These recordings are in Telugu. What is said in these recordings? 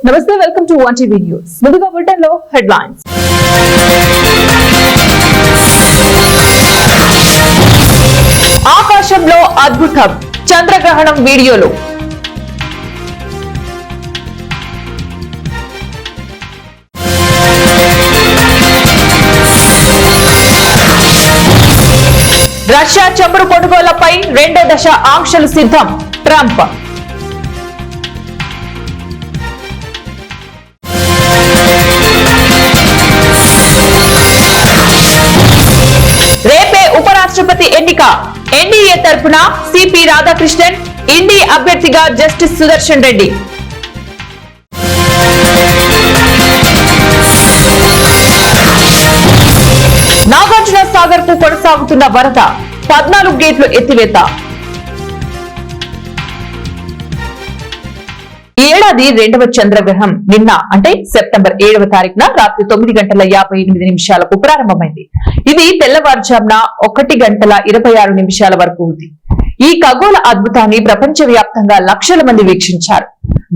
నమస్తే, వెల్కమ్ టు 1TV న్యూస్. ముందుగా బులెటిన్ లో హెడ్లైన్స్. ఆకాశంలో అద్భుతం, చంద్రగ్రహణం వీడియోలు. రష్యా చమురు కొనుగోళ్లపై రెండో దశ ఆంక్షలు సిద్ధం, ట్రంప్. రేపే ఉపరాష్ట్రపతి ఎన్నిక. ఎన్డీఏ తరఫున సిపి రాధాకృష్ణన్, ఇండి అభ్యర్థిగా జస్టిస్ సుదర్శన్ రెడ్డి. నాగార్జున సాగర్ కు కొనసాగుతున్న వరద, 14 గేట్లు ఎత్తివేత. ఈ ఏడాది రెండవ చంద్రగ్రహణం నిన్న అంటే సెప్టెంబర్ 7వ తారీఖున రాత్రి 9:58 ప్రారంభమైంది. ఇది తెల్లవారుజామున 1:26 వరకు ఉంది. ఈ ఖగోళ అద్భుతాన్ని ప్రపంచ వ్యాప్తంగా లక్షల మంది వీక్షించారు.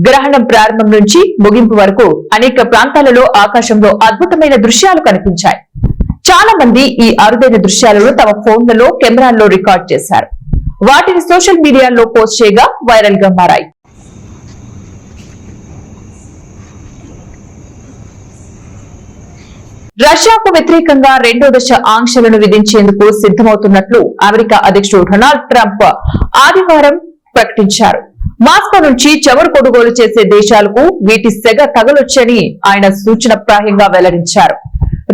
గ్రహణం ప్రారంభం నుంచి ముగింపు వరకు అనేక ప్రాంతాలలో ఆకాశంలో అద్భుతమైన దృశ్యాలు కనిపించాయి. చాలా మంది ఈ అరుదైన దృశ్యాలను తమ ఫోన్లలో, కెమెరాల్లో రికార్డ్ చేశారు. వాటిని సోషల్ మీడియాలో పోస్ట్ చేయగా వైరల్ గా మారాయి. రష్యాకు వ్యతిరేకంగా రెండో దశ ఆంక్షలను విధించేందుకు సిద్ధమవుతున్నట్లు అమెరికా అధ్యక్షుడు డొనాల్డ్ ట్రంప్ ఆదివారం ప్రకటించారు. మాస్కో నుంచి చమురు కొనుగోలు చేసే దేశాలకు వీటి సెగ తగలొచ్చని ఆయన సూచనప్రాయంగా వెల్లడించారు.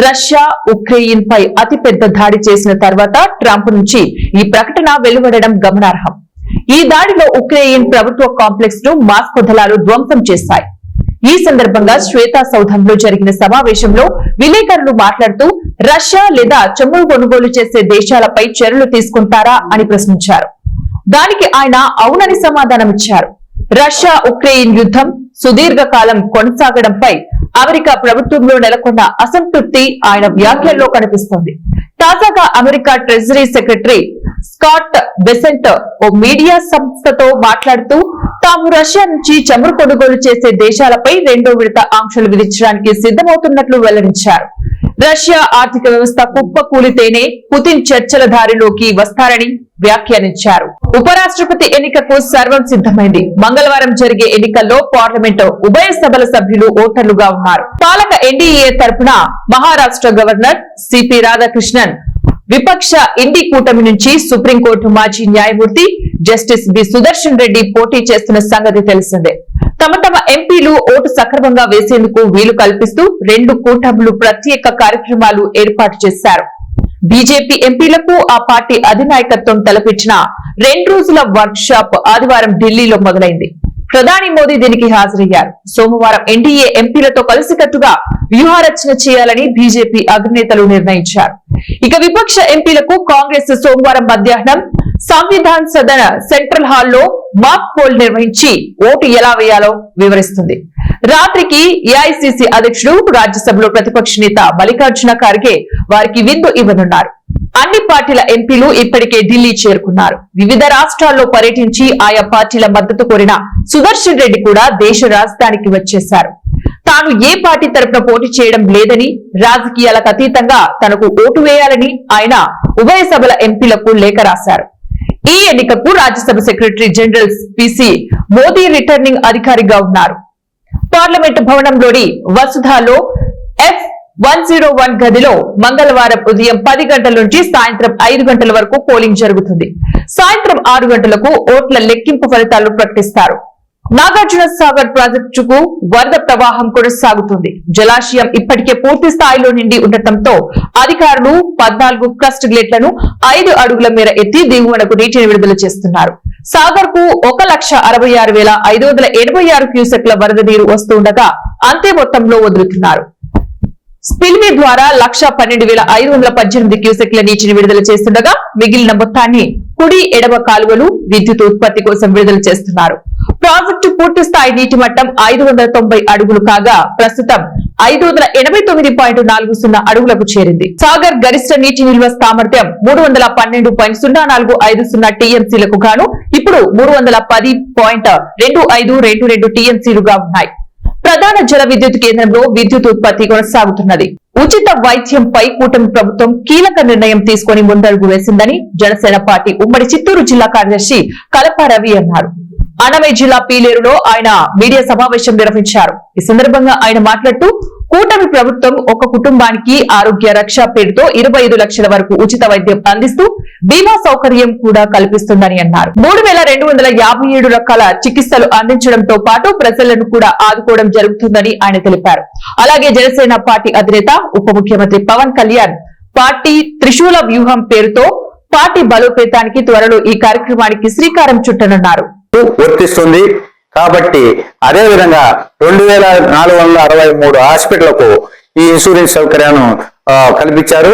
రష్యా ఉక్రెయిన్ పై అతిపెద్ద దాడి చేసిన తర్వాత ట్రంప్ నుంచి ఈ ప్రకటన వెలువడడం గమనార్హం. ఈ దాడిలో ఉక్రెయిన్ ప్రభుత్వ కాంప్లెక్స్ ను మాస్కో దళాలు ధ్వంసం చేశాయి. ఈ సందర్భంగా శ్వేతా సౌధంలో జరిగిన సమావేశంలో విలేకరులు మాట్లాడుతూ రష్యా లేదా చమురు కొనుగోలు చేసే దేశాలపై చర్యలు తీసుకుంటారా అని ప్రశ్నించారు. దానికి ఆయన అవునని సమాధానమిచ్చారు. రష్యా ఉక్రెయిన్ యుద్ధం సుదీర్ఘకాలం కొనసాగడంపై అమెరికా ప్రభుత్వంలో నెలకొన్న అసంతృప్తి ఆయన వ్యాఖ్యల్లో కనిపిస్తోంది. తాజాగా America treasury secretary Scott Bessent ఓ మీడియా సంస్థతో మాట్లాడుతూ తాము రష్యా నుంచి చమురు కొనుగోలు చేసే దేశాలపై రెండో విడత ఆంక్షలు విధించడానికి సిద్ధమవుతున్నట్లు వెల్లడించారు. రష్యా ఆర్థిక వ్యవస్థ కుప్పకూలితేనే పుతిన్ చర్చల దారిలోకి వస్తారని వ్యాఖ్యానించారు. ఉపరాష్ట్రపతి ఎన్నికకు సర్వం సిద్ధమైంది. మంగళవారం జరిగే ఎన్నికల్లో పార్లమెంటు ఉభయ సభల సభ్యులు ఓటర్లుగా ఉన్నారు. పాలక ఎన్డీఏ తరఫున మహారాష్ట్ర గవర్నర్ సిపి రాధాకృష్ణన్, విపక్ష ఇండి కూటమి నుంచి సుప్రీంకోర్టు మాజీ న్యాయమూర్తి జస్టిస్ బి సుదర్శన్ రెడ్డి పోటీ చేస్తున్న సంగతి తెలిసిందే. తమ ఎంపీలు ఓటు సక్రమంగా వేసేందుకు వీలు కల్పిస్తూ రెండు కూటములు ప్రత్యేక కార్యక్రమాలు ఏర్పాటు చేశారు. బీజేపీ ఎంపీలకు ఆ పార్టీ అధినాయకత్వం తలపించిన 2 రోజుల వర్క్ షాప్ ఆదివారం ఢిల్లీలో మొదలైంది. ప్రధాని మోదీ దీనికి హాజరయ్యారు. సోమవారం ఎన్డీఏ ఎంపీలతో కలిసికట్టుగా వ్యూహరచన చేయాలని బీజేపీ అగ్రనేతలు నిర్ణయించారు. ఇక విపక్ష ఎంపీలకు కాంగ్రెస్ సోమవారం మధ్యాహ్నం సంవిధాన్ సదన్ సెంట్రల్ హాల్లో మాక్ పోల్ నిర్వహించి ఓటు ఎలా వేయాలో వివరిస్తుంది. రాత్రికి ఏఐసీసీ అధ్యక్షుడు, రాజ్యసభలో ప్రతిపక్ష నేత మల్లికార్జున ఖార్గే వారికి విందు ఇవ్వనున్నారు. అన్ని పార్టీల ఎంపీలు ఇప్పటికే ఢిల్లీ చేరుకున్నారు. వివిధ రాష్ట్రాల్లో పర్యటించి ఆయా పార్టీల మద్దతు కోరిన సుదర్శన్ రెడ్డి కూడా దేశ రాజధానికి వచ్చేశారు. తాను ఏ పార్టీ తరఫున పోటీ చేయడం లేదని, రాజకీయాలకు అతీతంగా తనకు ఓటు వేయాలని ఆయన ఉభయ సభల ఎంపీలకు లేఖ రాశారు. ఈ ఎన్నికకు Rajya Sabha secretary general PC Modi returning అధికారిగా ఉన్నారు. పార్లమెంటు భవనంలోని వసుధాలో F101 గదిలో మంగళవారం ఉదయం 10 గంటల నుంచి సాయంత్రం 5 గంటల వరకు పోలింగ్ జరుగుతుంది. సాయంత్రం 6 గంటలకు ఓట్ల లెక్కింపు ఫలితాలు ప్రకటిస్తారు. నాగార్జున సాగర్ ప్రాజెక్టుకు వరద ప్రవాహం కొనసాగుతుంది. జలాశయం ఇప్పటికే పూర్తి స్థాయిలో నిండి ఉండటంతో అధికారులు 14 క్రస్ట్ గేట్లను 5 అడుగుల మేర ఎత్తి దిగువనకు నీటిని విడుదల చేస్తున్నారు. సాగర్ కు 1,66,586 క్యూసెక్ల వరద నీరు వస్తుండగా అంతే మొత్తంలో వదులుతున్నారు. స్పిల్వే ద్వారా 1,12,518 క్యూసెక్ల నీటిని విడుదల చేస్తుండగా మిగిలిన మొత్తాన్ని కుడి ఎడమ కాలువలు విద్యుత్ ఉత్పత్తి కోసం విడుదల చేస్తున్నారు. ప్రాజెక్టు పూర్తి స్థాయి నీటి మట్టం 590 అడుగులు కాగా ప్రస్తుతం 589.40 అడుగులకు చేరింది. సాగర్ గరిష్ట నీటి నిల్వ సామర్థ్యం 312.0450 టీఎంసీలకు గాను ఇప్పుడు 310.2522 టీఎంసీలుగా ఉన్నాయి. ప్రధాన జల విద్యుత్ కేంద్రంలో విద్యుత్ ఉత్పత్తి కొనసాగుతున్నది. ఉచిత వైద్యంపై కూటమి ప్రభుత్వం కీలక నిర్ణయం తీసుకుని ముందడుగు వేసిందని జనసేన పార్టీ ఉమ్మడి చిత్తూరు జిల్లా కార్యదర్శి కలప రవి అన్నారు. అన్నమయ్య జిల్లా పీలేరులో ఆయన మీడియా సమావేశం నిర్వహించారు. ఈ సందర్భంగా ఆయన మాట్లాడుతూ కూటమి ప్రభుత్వం ఒక కుటుంబానికి ఆరోగ్య రక్ష పేరుతో 25 లక్షల వరకు ఉచిత వైద్యం అందిస్తూ బీమా సౌకర్యం కూడా కల్పిస్తుందని అన్నారు. 3257 రకాల చికిత్సలు అందించడంతో పాటు ప్రజలను కూడా ఆదుకోవడం జరుగుతుందని ఆయన తెలిపారు. అలాగే జనసేన పార్టీ అధినేత ఉప ముఖ్యమంత్రి పవన్ కళ్యాణ్ పార్టీ త్రిశూల వ్యూహం పేరుతో పార్టీ బలోపేతానికి త్వరలో ఈ కార్యక్రమానికి శ్రీకారం చుట్టనున్నారు. వర్తిస్తుంది కాబట్టి అదే విధంగా 2463 హాస్పిటళ్లకు ఈ ఇన్సూరెన్స్ సౌకర్యాన్ని కల్పించారు.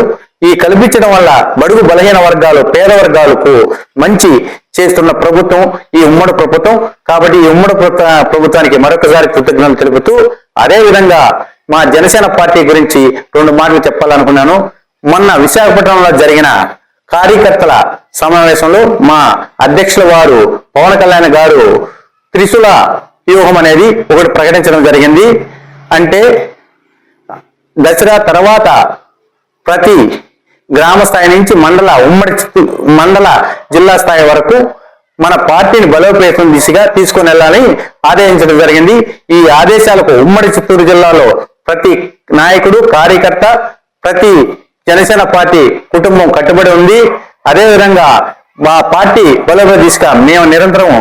ఈ కల్పించడం వల్ల బడుగు బలహీన వర్గాలు, పేద వర్గాలకు మంచి చేస్తున్న ప్రభుత్వం ఈ ఉమ్మడి ప్రభుత్వం. కాబట్టి ఈ ఉమ్మడి ప్రభుత్వానికి మరొకసారి కృతజ్ఞతలు తెలుపుతూ అదే విధంగా మా జనసేన పార్టీ గురించి 2 మాటలు చెప్పాలనుకున్నాను. మొన్న విశాఖపట్నంలో జరిగిన కార్యకర్తల సమావేశంలో మా అధ్యక్షుల వారు పవన్ కళ్యాణ్ గారు త్రిశూల వ్యూహం అనేది ఒకటి ప్రకటించడం జరిగింది. అంటే దసరా తర్వాత ప్రతి గ్రామ స్థాయి నుంచి మండల జిల్లా స్థాయి వరకు మన పార్టీని బలోపేతం దిశగా తీసుకొని వెళ్ళాలని ఆదేశించడం జరిగింది. ఈ ఆదేశాలకు ఉమ్మడి చిత్తూరు జిల్లాలో ప్రతి నాయకుడు, కార్యకర్త, ప్రతి జనసేన పార్టీ కుటుంబం కట్టుబడి ఉంది. అదేవిధంగా మా పార్టీ బలోపేత దిశగా మేము నిరంతరం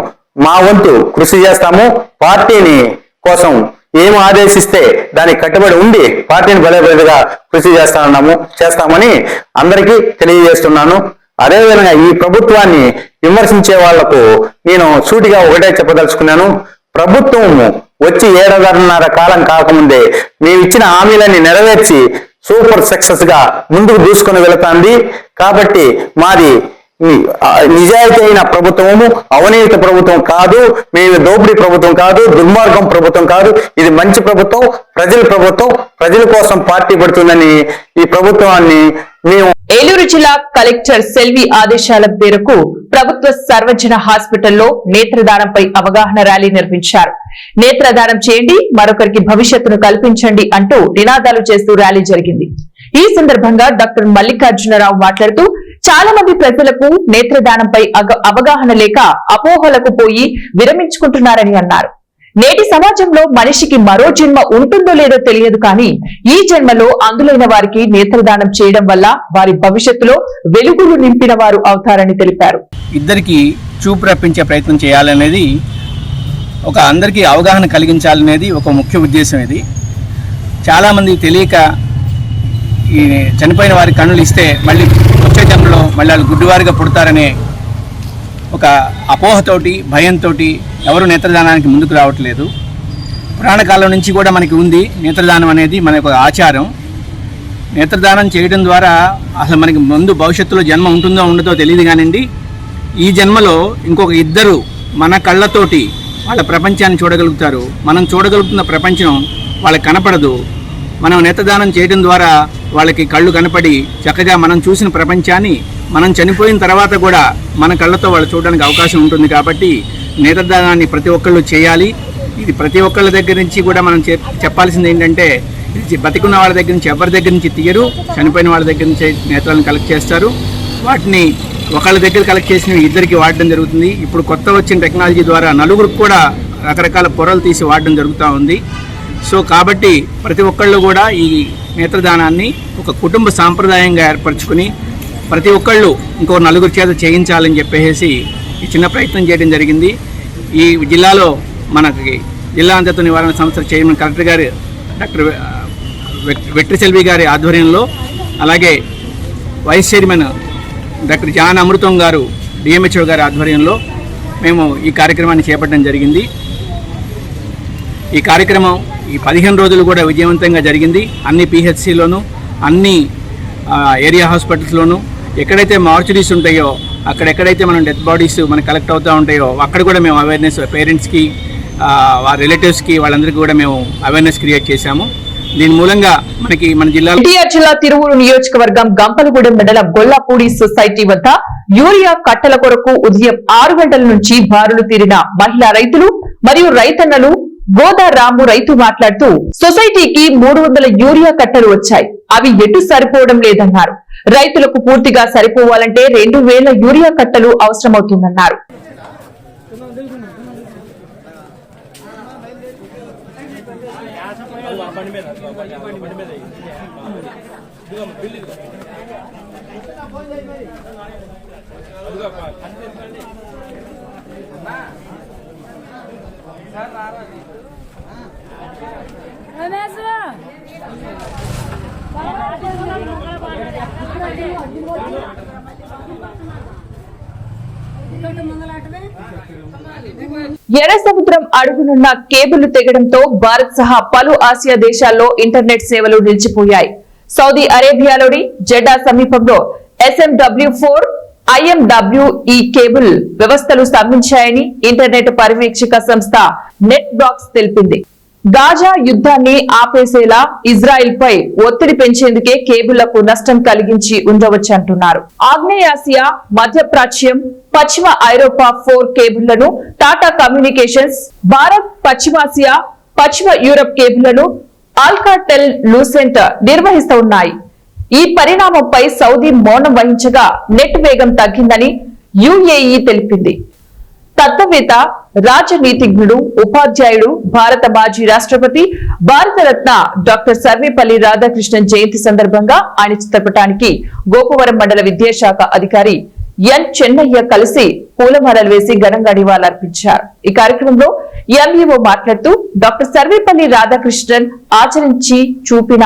మా వంతు కృషి చేస్తాము. పార్టీని కోసం ఏమి ఆదేశిస్తే దానికి కట్టుబడి ఉండి పార్టీని బలోపేతగా కృషి చేస్తామని అందరికీ తెలియజేస్తున్నాను. అదేవిధంగా ఈ ప్రభుత్వాన్ని విమర్శించే వాళ్లకు నేను సూటిగా ఒకటే చెప్పదలుచుకున్నాను. ప్రభుత్వం వచ్చి 7.5 కాలం కాకముందే మేము ఇచ్చిన హామీలన్నీ నెరవేర్చి సూపర్ సక్సెస్ గా ముందుకు దూసుకొని వెళుతుంది. కాబట్టి మాది నిజాయితీ అయిన ప్రభుత్వము, అవినీతి ప్రభుత్వం కాదు. మేము దోపిడీ ప్రభుత్వం కాదు, దుర్మార్గం ప్రభుత్వం కాదు. ఇది మంచి ప్రభుత్వం, ప్రజల ప్రభుత్వం. ప్రజల కోసం పార్టీ పడుతుందని ఈ ప్రభుత్వాన్ని మేము. ఏలూరు జిల్లా కలెక్టర్ సెల్వి ఆదేశాల మేరకు ప్రభుత్వ సర్వజన హాస్పిటల్లో నేత్రదానంపై అవగాహన ర్యాలీ నిర్వహించారు. నేత్రదానం చేయండి, మరొకరికి భవిష్యత్తును కల్పించండి అంటూ నినాదాలు చేస్తూ ర్యాలీ జరిగింది. ఈ సందర్భంగా డాక్టర్ మల్లికార్జునరావు మాట్లాడుతూ చాలా మంది ప్రజలకు నేత్రదానంపై అవగాహన లేక అపోహలకు పోయి విరమించుకుంటున్నారని అన్నారు. నేటి సమాజంలో మనిషికి మరో జన్మ ఉంటుందో లేదో తెలియదు, కానీ ఈ జన్మలో అందులైన వారికి నేత్రదానం చేయడం వల్ల వారి భవిష్యత్తులో వెలుగులు నింపిన వారు అవుతారని తెలిపారు. ఇద్దరికి చూపు రప్పించే ప్రయత్నం చేయాలనేది, అందరికీ అవగాహన కలిగించాలనేది ఒక ముఖ్య ఉద్దేశం. ఇది చాలామంది తెలియక ఈ చనిపోయిన వారి కన్నులు ఇస్తే మళ్ళీ వచ్చే జన్మలో మళ్ళీ వాళ్ళు గుడ్డివారిగా పుడతారనే ఒక అపోహతోటి, భయంతో ఎవరు నేత్రదానానికి ముందుకు రావట్లేదు. పురాణకాలం నుంచి కూడా మనకి ఉంది నేత్రదానం అనేది మన ఒక ఆచారం. నేత్రదానం చేయడం ద్వారా అసలు మనకి ముందు భవిష్యత్తులో జన్మ ఉంటుందో ఉండదో తెలియదు కానివ్వండి, ఈ జన్మలో ఇంకొక ఇద్దరు మన కళ్ళతోటి వాళ్ళ ప్రపంచాన్ని చూడగలుగుతారు. మనం చూడగలుగుతున్న ప్రపంచం వాళ్ళకి కనపడదు. మనం నేత్రదానం చేయడం ద్వారా వాళ్ళకి కళ్ళు కనపడి చక్కగా మనం చూసిన ప్రపంచాన్ని మనం చనిపోయిన తర్వాత కూడా మన కళ్ళతో వాళ్ళు చూడడానికి అవకాశం ఉంటుంది. కాబట్టి నేత్రదానాన్ని ప్రతి ఒక్కళ్ళు చేయాలి. ఇది ప్రతి ఒక్కళ్ళ దగ్గర నుంచి కూడా మనం చెప్పాల్సింది ఏంటంటే, బతికున్న వాళ్ళ దగ్గర నుంచి ఎవరి దగ్గర నుంచి తీయరు, చనిపోయిన వాళ్ళ దగ్గర నుంచి నేత్రాలను కలెక్ట్ చేస్తారు. వాటిని ఒకళ్ళ దగ్గర కలెక్ట్ చేసినవి ఇద్దరికి వాడడం జరుగుతుంది. ఇప్పుడు కొత్త వచ్చిన టెక్నాలజీ ద్వారా నలుగురికి కూడా రకరకాల పొరలు తీసి వాడడం జరుగుతూ ఉంది. సో కాబట్టి ప్రతి ఒక్కళ్ళు కూడా ఈ నేత్రదానాన్ని ఒక కుటుంబ సాంప్రదాయంగా ఏర్పరచుకుని ప్రతి ఒక్కళ్ళు ఇంకో నలుగురు చేత చేయించాలని చెప్పేసి ఈ చిన్న ప్రయత్నం చేయడం జరిగింది. ఈ జిల్లాలో మనకి జిల్లా అంధత్వ నివారణ సంస్థ చైర్మన్ కలెక్టర్ గారు డాక్టర్ వెట్రి సెల్వి గారి ఆధ్వర్యంలో, అలాగే వైస్ చైర్మన్ డాక్టర్ జాన్ అమృతం గారు డిఎంహెచ్ఓ గారి ఆధ్వర్యంలో మేము ఈ కార్యక్రమాన్ని చేపట్టడం జరిగింది. ఈ కార్యక్రమం ఈ 15 రోజులు కూడా విజయవంతంగా జరిగింది. అన్ని పిహెచ్సిలోను, అన్ని ఏరియా హాస్పిటల్స్లోను, ఎక్కడైతే మార్చురీస్ ఉంటాయో అక్కడెక్కడైతే మనం డెత్ బాడీస్ మనకు కలెక్ట్ అవుతూ ఉంటాయో అక్కడ కూడా మేము అవేర్నెస్ పేరెంట్స్కి, వారి రిలేటివ్స్కి, వాళ్ళందరికీ కూడా మేము అవేర్నెస్ క్రియేట్ చేశాము. దీని మూలంగా మనకి మన జిల్లా తిరువూరు నియోజకవర్గం గంపలగూడెం మండలం గొల్లపూడి సొసైటీ వద్ద యూరియా కట్టల కొరకు ఉదయం 6 గంటల నుంచి బారులు తీరిన మహిళా రైతులు మరియు రైతన్నలు గోదా రాము రైతు మాట్లాడుతూ సొసైటీకి 300 యూరియా కట్టలు వచ్చాయి, అవి ఎటు సరిపోవడం లేదన్నారు. రైతులకు పూర్తిగా సరిపోవాలంటే 2000 యూరియా కట్టలు అవసరమవుతుందన్నారు. ఎర్ర సముద్రం అడుగునున్న కేబుల్ తెగడంతో భారత్ సహా పలు ఆసియా దేశాల్లో ఇంటర్నెట్ సేవలు నిలిచిపోయాయి. సౌదీ అరేబియాలోని జెడ్డా సమీపంలో SM-W4 IMWE కేబుల్ వ్యవస్థలు స్తంభించాయని ఇంటర్నెట్ పర్యవేక్షక సంస్థ నెట్ బాక్స్ తెలిపింది. గాజా యుద్ధాన్ని ఆపేసేలా ఇజ్రాయెల్ పై ఒత్తిడి పెంచేందుకే కేబుళ్లకు నష్టం కలిగించి ఉండవచ్చంటున్నారు. ఆగ్నేయాసియా, మధ్యప్రాచ్యం, పశ్చిమ ఐరోపా 4 కేబుళ్లను టాటా కమ్యూనికేషన్స్, భారత్, పశ్చిమాసియా, పశ్చిమ యూరప్ కేబుళ్లను ఆల్కాటెల్ లూసెంట్ నిర్వహిస్తున్నాయి. ఈ పరిణామంపై సౌదీ మౌనం వహించగా నెట్ వేగం తగ్గిందని UAE తెలిపింది. తత్వవేత్త, రాజనీతిజ్ఞుడు, ఉపాధ్యాయుడు, భారత మాజీ రాష్ట్రపతి, భారతరత్న డాక్టర్ సర్వేపల్లి రాధాకృష్ణన్ జయంతి సందర్భంగా ఆయన చిత్రపటానికి గోపవరం మండల విద్యాశాఖ అధికారి ఎన్ చెన్నయ్య కలిసి పూలమాలలు వేసి ఘనంగా నివాళులర్పించారు. ఈ కార్యక్రమంలో ఎంఈఓ మాట్లాడుతూ డాక్టర్ సర్వేపల్లి రాధాకృష్ణన్ ఆచరించి చూపిన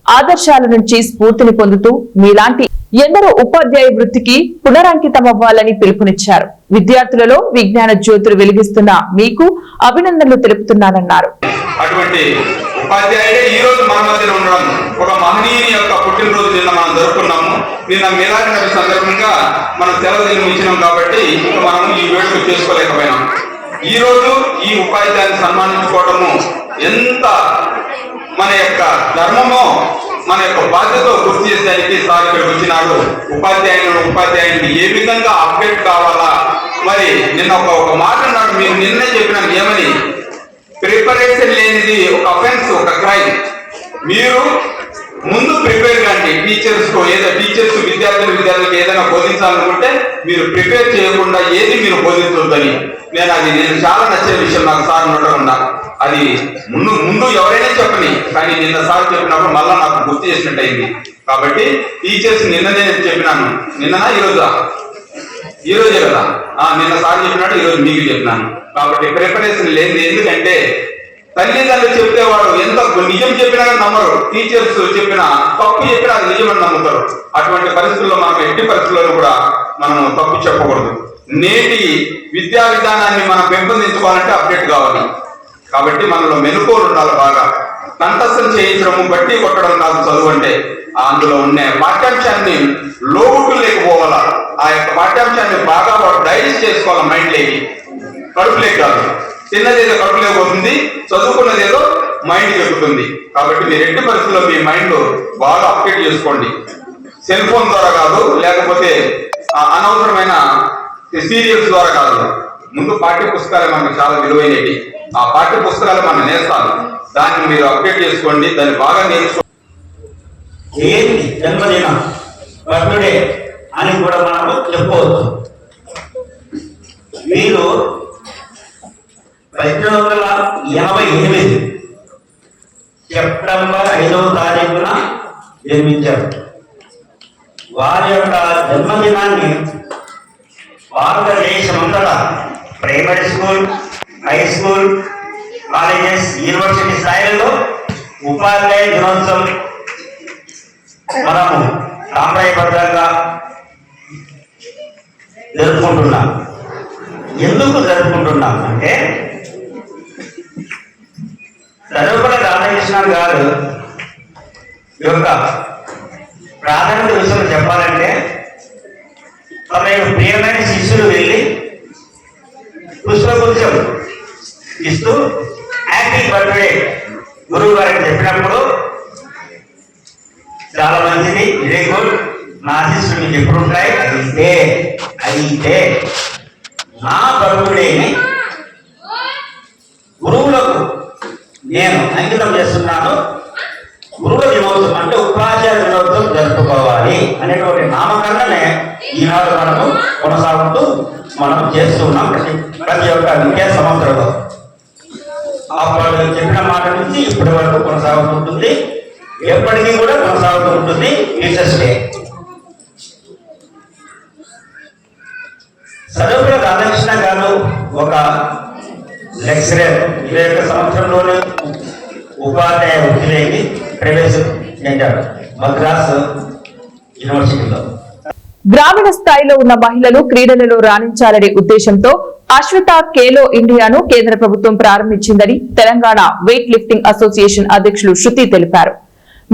ఆదర్శాల నుంచి స్ఫూర్తిని పొందుతూ మీలాంటి ఎందరో ఉపాధ్యాయ వృత్తికి పునరంకితమవ్వాలని పిలుపునిచ్చారు. విద్యార్థులలో విజ్ఞాన జ్యోతులు వెలిగిస్తున్న మీకు అభినందనలు తెలుపుతున్నానన్నారు. అటువంటి ఉపాధ్యాయుడే ఈ రోజు మన మధ్యలో ఉండడం ఒక మహనీయుని యొక్క పుట్టినరోజు నిన్న మనం జరుపుకున్నాము. నిన్న మీలాది నబి సందర్భంగా మనం సెలవు దినం ఇచ్చినాం కాబట్టి మనం ఈ వేడుక చేసుకోలేకపోయినాం. ఈ రోజు ఈ ఉపాధ్యాయుని సన్మానించుకోవడము ఎంత మన యొక్క ధర్మమో మన యొక్క బాధ్యత గుర్తు చేసేదానికి సార్ ఇక్కడికి వచ్చినాడు. ఉపాధ్యాయునికి ఏ విధంగా అప్డేట్ కావాలా, మరి నిన్న ఒక మాట అన్నాడు, మీరు నిన్నే చెప్పినాను ఏమని, ప్రిపరేషన్ లేనిది ఒక అఫెన్స్, ఒక క్రైమ్. మీరు ముందు ప్రిపేర్ కండి. టీచర్స్ విద్యార్థులకు ఏదైనా బోధించాలనుకుంటే మీరు ప్రిపేర్ చేయకుండా ఏది మీరు బోధించొద్దని నేను చాలా నచ్చే విషయం నాకు సార్ ఉండకుండా. అది ముందు ఎవరైనా చెప్పని, కానీ నిన్న సార్ చెప్పినప్పుడు మళ్ళా నాకు గుర్తు చేసినట్టు అయింది. కాబట్టి టీచర్స్ నిన్ననే చెప్పినాను. నిన్ననా ఈరోజే కదా, నిన్న సార్ చెప్పినట్టు ఈరోజు మీకు చెప్పినాను. కాబట్టి ప్రిపరేషన్ లేదు. ఎందుకంటే తల్లిదండ్రులు చెప్తే వాడు ఎంత నిజం చెప్పినా నమ్మరు, టీచర్స్ చెప్పినా తప్పు చెప్పినా అది నిజమని నమ్ముతారు. అటువంటి పరిస్థితుల్లో మనం ఎట్టి పరిస్థితుల్లో కూడా మనం తప్పు చెప్పకూడదు. నేటి విద్యా విధానాన్ని మనం పెంపొందించుకోవాలంటే అప్డేట్ కావాలి. కాబట్టి మనలో మెలకువలు ఉండాలి. బాగా కంఠస్థం చేయించడము, బట్టి కొట్టడం కాదు చదువు అంటే. అందులో ఉన్న పాఠ్యాంశాన్ని లోటు లేకపోవాలా, ఆ యొక్క పాఠ్యాంశాన్ని బాగా డైజెస్ట్ చేసుకోవాలి. మైండ్ లేకి, కడుపులేక కాదు. చిన్నదేదో కడుపులేక పోతుంది, చదువుకున్నదేదో మైండ్కి ఎక్కుతుంది. కాబట్టి మీరు ఎట్టి పరిస్థితుల్లో మీ మైండ్ బాగా అప్డేట్ చేసుకోండి. సెల్ ఫోన్ ద్వారా కాదు, లేకపోతే అనవసరమైన సీరియల్స్ ద్వారా కాదు. ముందు పాఠ్య పుస్తకాలు మనకు చాలా విలువైనవి. ఆ పాఠ్య పుస్తకాలు మనం నేర్పాలి. దాన్ని మీరు అప్డేట్ చేసుకోండి, దాన్ని బాగా నేర్చుకోండి. ఏంటి జన్మదిన బర్త్డే అని కూడా మనము చెప్పవచ్చు. వీరు 1888 సెప్టెంబర్ 5వ తారీఖున జన్మించారు. వారి యొక్క జన్మదినాన్ని భారతదేశమంతటా primary school, high school, colleges, university స్థాయిలో ఉపాధ్యాయ దినోత్సవం మనము సాంప్రదాయబద్ధంగా జరుపుకుంటున్నాం. ఎందుకు జరుపుకుంటున్నాం అంటే సర్వేపల్లి రాధాకృష్ణన్ గారు యొక్క ప్రాథమిక విషయం చెప్పాలంటే, తమ యొక్క ప్రియమైన శిష్యులు వెళ్ళి పుష్పగుచ్చం ఇస్తూ హ్యాపీ బర్త్డే గురువు గారికి చెప్పినప్పుడు చాలా మంచిది, వెరీ గుడ్, నా శిష్యులు మీకు ఎప్పుడు ఉంటాయి, అయితే నా బర్త్డేని గురువులకు నేను అంకితం చేస్తున్నాను. గురువుల దినోత్సవం అంటే ఉపాధ్యాయ దినోత్సవం జరుపుకోవాలి అనేటువంటి నామకరణమే ఈనాడు మనము కొనసాగుతూ మనం చేస్తూ ఉన్నాం ప్రతి ఒక్క విద్యా సంవత్సరంలో. అప్పుడు చెప్పిన మాట నుంచి ఇప్పటి వరకు కొనసాగుతుంటుంది, ఎప్పటికీ కూడా కొనసాగుతూ ఉంటుంది టీచర్స్ డే. సర్వపల్లి రాధాకృష్ణ గారు ఒక లెక్చరర్, 21 సంవత్సరంలోనే ఉపాధ్యాయ వృత్తిలోకి ప్రవేశించారు మద్రాసు యూనివర్సిటీలో. గ్రామీణ స్థాయిలో ఉన్న మహిళలు క్రీడలలో రాణించాలనే ఉద్దేశంతో అశ్విత ఖేలో ఇండియాను కేంద్ర ప్రభుత్వం ప్రారంభించిందని తెలంగాణ వెయిట్ లిఫ్టింగ్ అసోసియేషన్ అధ్యక్షులు శృతి తెలిపారు.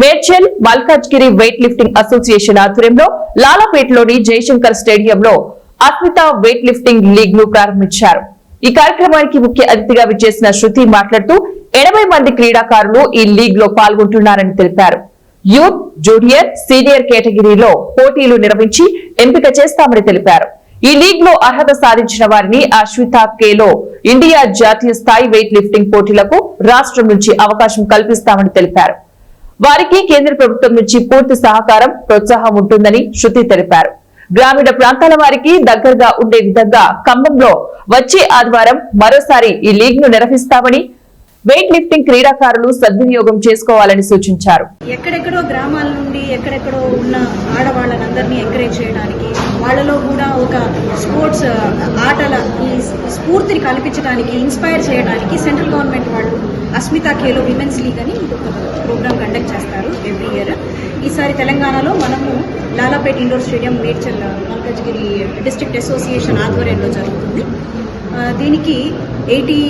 Medchal Malkajgiri weight lifting association ఆధ్వర్యంలో లాలాపేటలోని జయశంకర్ స్టేడియంలో అస్మిత వెయిట్ లిఫ్టింగ్ లీగ్ ను ప్రారంభించారు. ఈ కార్యక్రమానికి ముఖ్య అతిథిగా విచ్చేసిన శృతి మాట్లాడుతూ 80 మంది క్రీడాకారులు ఈ లీగ్ లో పాల్గొంటున్నారని తెలిపారు. యూత్, జూనియర్, సీనియర్ కేటగిరీలో పోటీలు నిర్వహించి ఎంపిక చేస్తామని తెలిపారు. ఈ లీగ్ లో అర్హత సాధించిన వారిని అశ్విత ఖేలో ఇండియా జాతీయ స్థాయి వెయిట్ లిఫ్టింగ్ పోటీలకు రాష్ట్రం నుంచి అవకాశం కల్పిస్తామని తెలిపారు. వారికి కేంద్ర ప్రభుత్వం నుంచి పూర్తి సహకారం, ప్రోత్సాహం ఉంటుందని శృతి తెలిపారు. గ్రామీణ ప్రాంతాల వారికి దగ్గరగా ఉండే విధంగా ఖమ్మంలో వచ్చే ఆదివారం మరోసారి ఈ లీగ్ ను నిర్వహిస్తామని, వెయిట్ లిఫ్టింగ్ క్రీడాకారులు సద్వినియోగం చేసుకోవాలని సూచించారు. ఎక్కడెక్కడో గ్రామాల నుండి ఎక్కడెక్కడో ఉన్న ఆడవాళ్ళనందరినీ ఎంకరేజ్ చేయడానికి, వాళ్ళలో కూడా ఒక స్పోర్ట్స్ ఆటల ఈ స్ఫూర్తిని కల్పించడానికి, ఇన్స్పైర్ చేయడానికి సెంట్రల్ గవర్నమెంట్ వాళ్ళు అస్మిత ఖేలో విమెన్స్ లీగ్ అని ఒక ప్రోగ్రామ్ కండక్ట్ చేస్తారు ఎవ్రీ ఇయర్. ఈసారి తెలంగాణలో మనము Lalapet indoor stadium Medchal Malkajgiri district association ఆధ్వర్యంలో జరుగుతుంది. దీనికి 80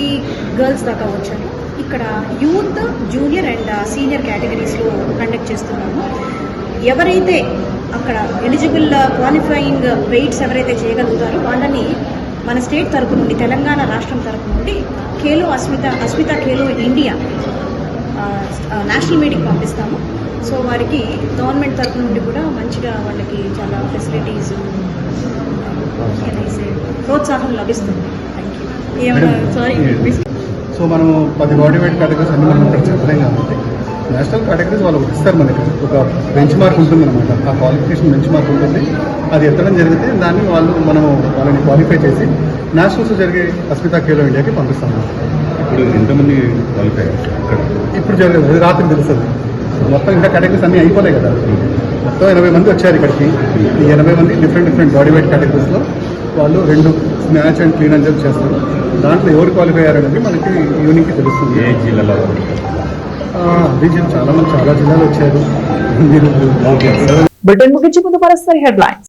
గర్ల్స్ దాకా వచ్చారు. ఇక్కడ యూత్, జూనియర్ అండ్ సీనియర్ కేటగిరీస్లో కండక్ట్ చేస్తున్నాము. ఎవరైతే అక్కడ ఎలిజిబుల్ క్వాలిఫైయింగ్ వెయిట్స్ ఎవరైతే చేయగలుగుతారో వాళ్ళని మన స్టేట్ తరపు నుండి, తెలంగాణ రాష్ట్రం తరపు నుండి Asmita Khelo India national meeting పంపిస్తాము. సో వారికి గవర్నమెంట్ తరపు నుండి కూడా మంచిగా వాళ్ళకి చాలా ఫెసిలిటీస్, ప్రోత్సాహం లభిస్తుంది. సో మనము 10 బాడీ వెయిట్ కేటగిరీస్ అన్ని మనం ఇక్కడ చెప్పలేం కాబట్టి నేషనల్ కేటగిరీస్ వాళ్ళు ఇస్తారు. మనకి ఒక బెంచ్ మార్క్ ఉంటుంది అనమాట. ఆ క్వాలిఫికేషన్ బెంచ్ మార్క్ ఉంటుంది. అది ఎత్తడం జరిగితే దాన్ని వాళ్ళని క్వాలిఫై చేసి నేషనల్స్ జరిగే అస్మిత ఖేలో ఇండియాకి పంపిస్తాము. ఇప్పుడు ఎంతమంది క్వాలిఫై అయ్యారు? ఇప్పుడు జరగదు, అది రాత్రికి తెలుస్తుంది. మొత్తం ఇంకా కేటగిరీస్ అన్నీ అయిపోతాయి కదా. మొత్తం 80 మంది వచ్చారు ఇక్కడికి. ఈ 80 మంది డిఫరెంట్ బాడీ వెయిట్ కేటగిరీస్లో వాళ్ళు 2 snatch and clean and jump చేస్తారు. దాంట్లో ఎవరు క్వాలిఫై అయ్యారనేది మనకి ఈవినింగ్కి తెలుస్తుంది. ఏ జిల్లాలో? అది చాలా మంది చాలా జిల్లాలు వచ్చారు. బ్రిటన్ ముగించే ముందు మరోసారి హెడ్లైన్స్.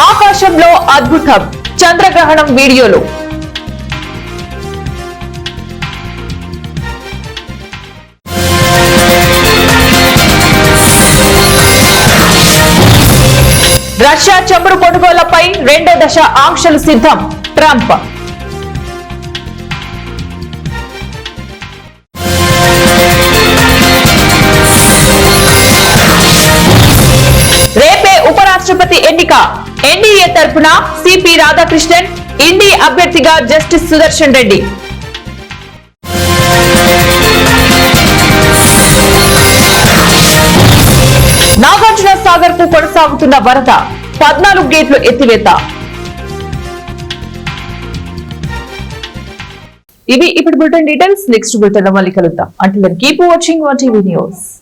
ఆకాశంలో అద్భుతం, చంద్రగ్రహణం వీడియోలు. రష్యా చమురు కొనుగోళ్లపై 2వ దశ ఆంక్షలు సిద్ధం, ట్రంప్. రేపే ఉపరాష్ట్రపతి ఎన్నిక, ఎన్డీఏ తరఫున సిపి రాధాకృష్ణన్, ఇండి అభ్యర్థిగా జస్టిస్ సుదర్శన్ రెడ్డి. నాగార్జున సాగర్ కు కొనసాగుతున్న వరద, 14 గేట్లు ఎత్తివేత. ఇవి ఇప్పుడు బులెటిన్ డీటెయిల్స్. నెక్స్ట్ బులెటిన్ లో మళ్ళీ కలుద్దాం. Until then keep watching ONE TV news.